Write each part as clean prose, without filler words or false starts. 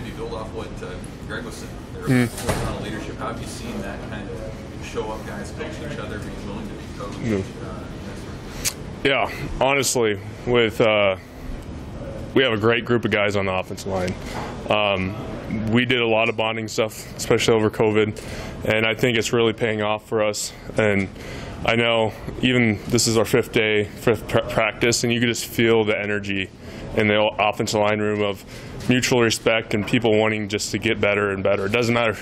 maybe build off what Greg was saying. There was a lot of leadership. How have you seen that kind of show up, guys coaching each other, being willing to be coached? Yeah, honestly, with we have a great group of guys on the offensive line. We did a lot of bonding stuff, especially over COVID, and I think it's really paying off for us. And I know even this is our fifth practice, and you can just feel the energy in the offensive line room of mutual respect and people wanting just to get better and better. It doesn't matter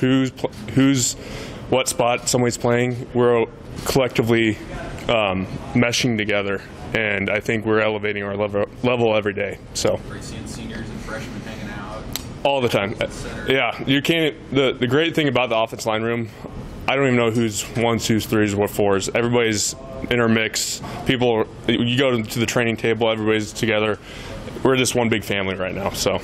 what spot somebody's playing. We're collectively meshing together, and I think we're elevating our level every day. So. Great seeing seniors and freshmen hanging out. All the time. Yeah, you can't. The great thing about the offensive line room, I don't even know who's ones, twos, threes, what fours. Everybody's intermixed. People, you go to the training table, everybody's together. We're just one big family right now. So.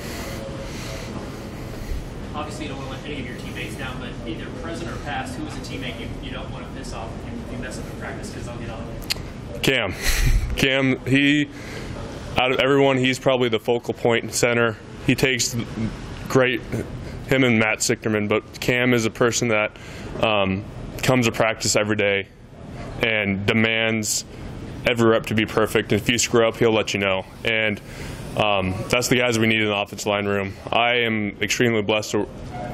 Obviously, you don't want to let any of your teammates down, but either present or past, who is a teammate you don't want to piss off if you mess up in practice because they'll get on it? Cam, he, out of everyone, he's probably the focal point and center. He takes great, him and Matt Sichterman, but Cam is a person that comes to practice every day and demands every rep to be perfect. And if you screw up, he'll let you know. And that's the guys we need in the offensive line room. I am extremely blessed to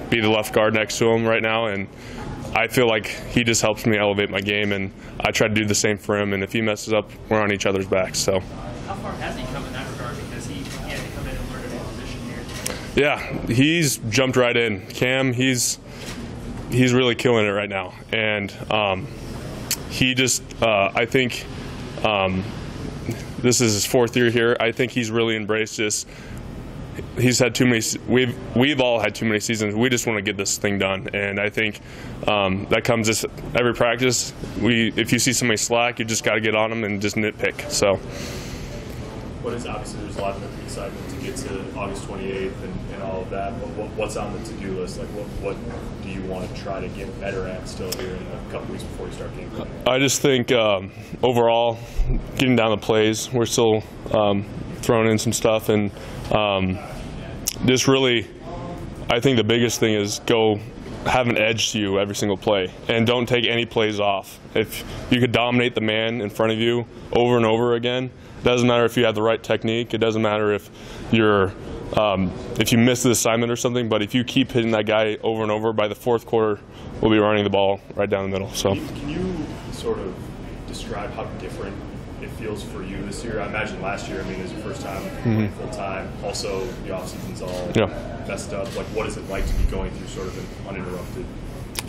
be the left guard next to him right now, and I feel like he just helps me elevate my game, and I try to do the same for him. And if he messes up, we're on each other's backs. So. How far has he come in that regard? Because he had to come in and learn a new position here. Yeah, he's jumped right in. Cam, he's really killing it right now, and he just I think this is his fourth year here. I think he's really embraced this. He's had too many. We've all had too many seasons. We just want to get this thing done, and I think that comes this every practice. If you see somebody slack, you just got to get on them and just nitpick. So. What is, obviously there's a lot of excitement to get to August 28th and all of that, but what's on the to-do list? Like what do you want to try to get better at still here in a couple weeks before you start game? I just think overall, getting down the plays, we're still throwing in some stuff, and just really, I think the biggest thing is go have an edge to you every single play, and don't take any plays off. If you could dominate the man in front of you over and over again, it doesn't matter if you have the right technique. It doesn't matter if if you miss the assignment or something. But if you keep hitting that guy over and over, by the fourth quarter, we'll be running the ball right down the middle. So. Can you sort of describe how different it feels for you this year? I imagine last year, I mean, it was your first time playing full time. Also, the off season's all messed up. Like, what is it like to be going through sort of an uninterrupted?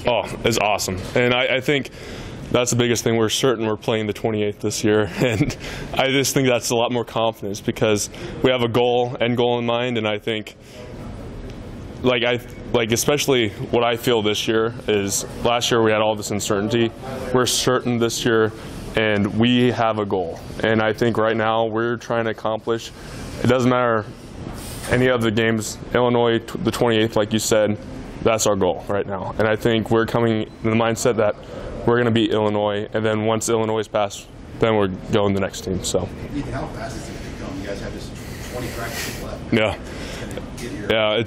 Oh, it's awesome, and I think that's the biggest thing. We're certain we're playing the 28th this year, and I just think that's a lot more confidence because we have a end goal in mind, and I think, especially what I feel this year is last year we had all this uncertainty. We're certain this year, and we have a goal, and I think right now we're trying to accomplish. It doesn't matter any of the games. Illinois, the 28th, like you said, that's our goal right now, and I think we're coming in the mindset that we're going to beat Illinois, and then once Illinois is passed, then we're going to the next team. So. How fast is it going to come? You guys have just 20 practices left. Yeah,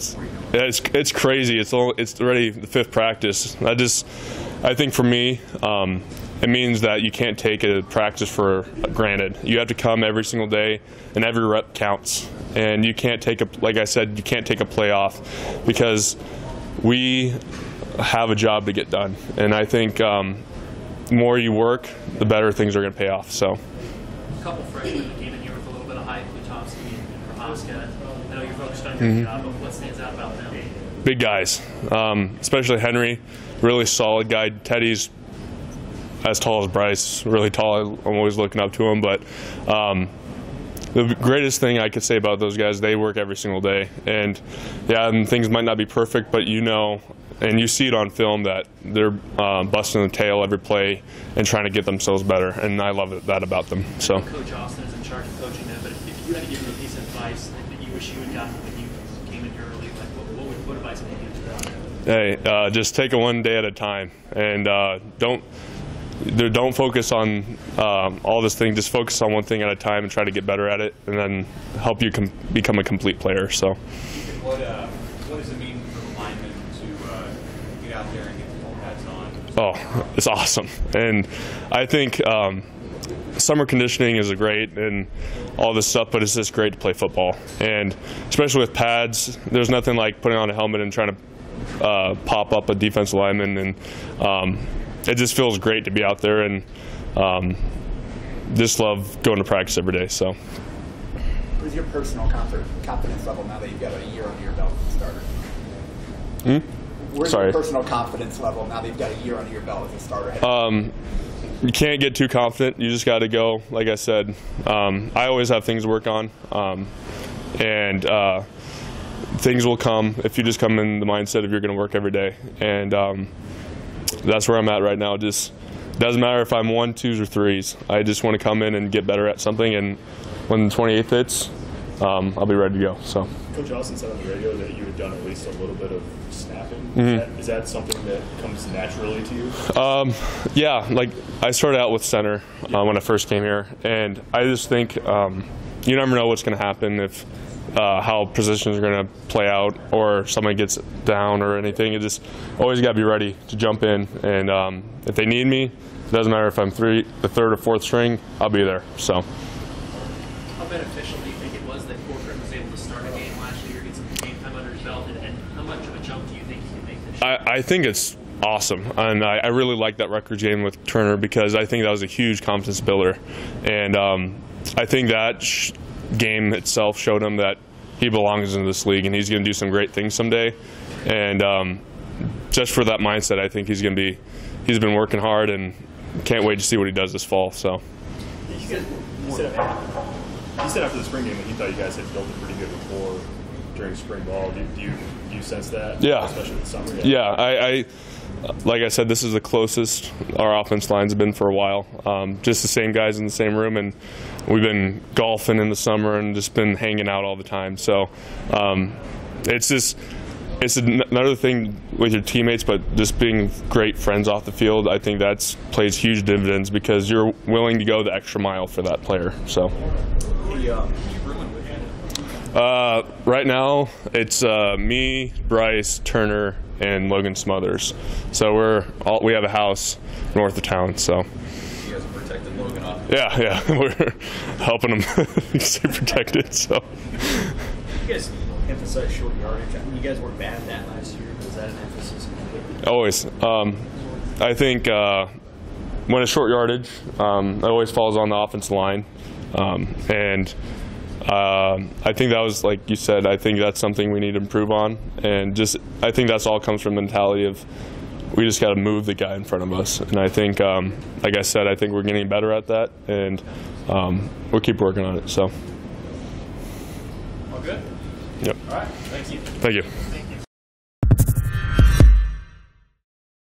it's crazy. It's already the fifth practice. I think for me, it means that you can't take a practice for granted. You have to come every single day, and every rep counts. And you can't take like I said, you can't take a play off because we have a job to get done. And I think the more you work, the better things are going to pay off. So. A couple freshmen that came in here with a little bit of hype, Lutovsky and Prohaska. I know you're focused on your job, but what stands out about them? Big guys, especially Henry, really solid guy. Teddy's as tall as Bryce, really tall. I'm always looking up to him. But the greatest thing I could say about those guys, they work every single day. And things might not be perfect, but and you see it on film that they're busting the tail every play and trying to get themselves better, and I love that about them. So. Coach Austin is in charge of coaching them, but if you had to give them a piece of advice that you wish you had gotten when you came in here early, like what advice would you give to them? Hey, just take it one day at a time, and don't focus on all this thing. Just focus on one thing at a time and try to get better at it, and then help you become a complete player. So. What does it mean for the linemen to get out there and get the full pads on? Oh, it's awesome. And I think summer conditioning is great and all this stuff, but it's just great to play football. And especially with pads, there's nothing like putting on a helmet and trying to pop up a defensive lineman. And it just feels great to be out there and just love going to practice every day. So. What's your personal confidence level now that you've got a year under your belt as a starter? Where's your personal confidence level now that you've got a year under your belt as a starter? You can't get too confident. You just got to go. Like I said, I always have things to work on, and things will come if you just come in the mindset of you're going to work every day. And that's where I'm at right now. Just doesn't matter if I'm 1, 2s, or 3s. I just want to come in and get better at something. And when the 28th hits, I'll be ready to go. So. Coach Austin said on the radio that you had done at least a little bit of snapping. Is that something that comes naturally to you? Yeah, like I started out with center when I first came here, and I just think you never know what's going to happen if how positions are going to play out or somebody gets down or anything. You just always got to be ready to jump in, and if they need me, it doesn't matter if I'm the 3rd or 4th string, I'll be there. So. How beneficial do you think it was that Corcoran was able to start a game last year, get some game time under his belt, and how much of a jump do you think he can make this year? I think it's awesome, and I really like that record game with Turner because I think that was a huge confidence builder, and I think that game itself showed him that he belongs in this league and he's going to do some great things someday. And just for that mindset, I think he's been working hard and can't wait to see what he does this fall. So. He said after the spring game that he thought you guys had built a pretty good rapport during spring ball. Do you sense that? Yeah. Especially with the summer? Yeah, I like I said, this is the closest our offense lines have been for a while. Just the same guys in the same room, and we've been golfing in the summer and just been hanging out all the time. So it's another thing with your teammates, but just being great friends off the field, I think that plays huge dividends because you're willing to go the extra mile for that player. So. Right now, it's me, Bryce, Turner, and Logan Smothers. So we have a house north of town. So. You guys protected Logan off. Yeah, we're helping him stay protected. So. You guys emphasize short yardage. I mean, you guys weren't bad at that last year. Was that an emphasis? Always. I think when it's short yardage, it always falls on the offensive line. And I think that was, like you said, I think that's something we need to improve on. And I think that's all comes from the mentality of we just got to move the guy in front of us. And I think, like I said, I think we're getting better at that. And we'll keep working on it. So. All good? Yep. All right. Thank you. Thank you. Thank you.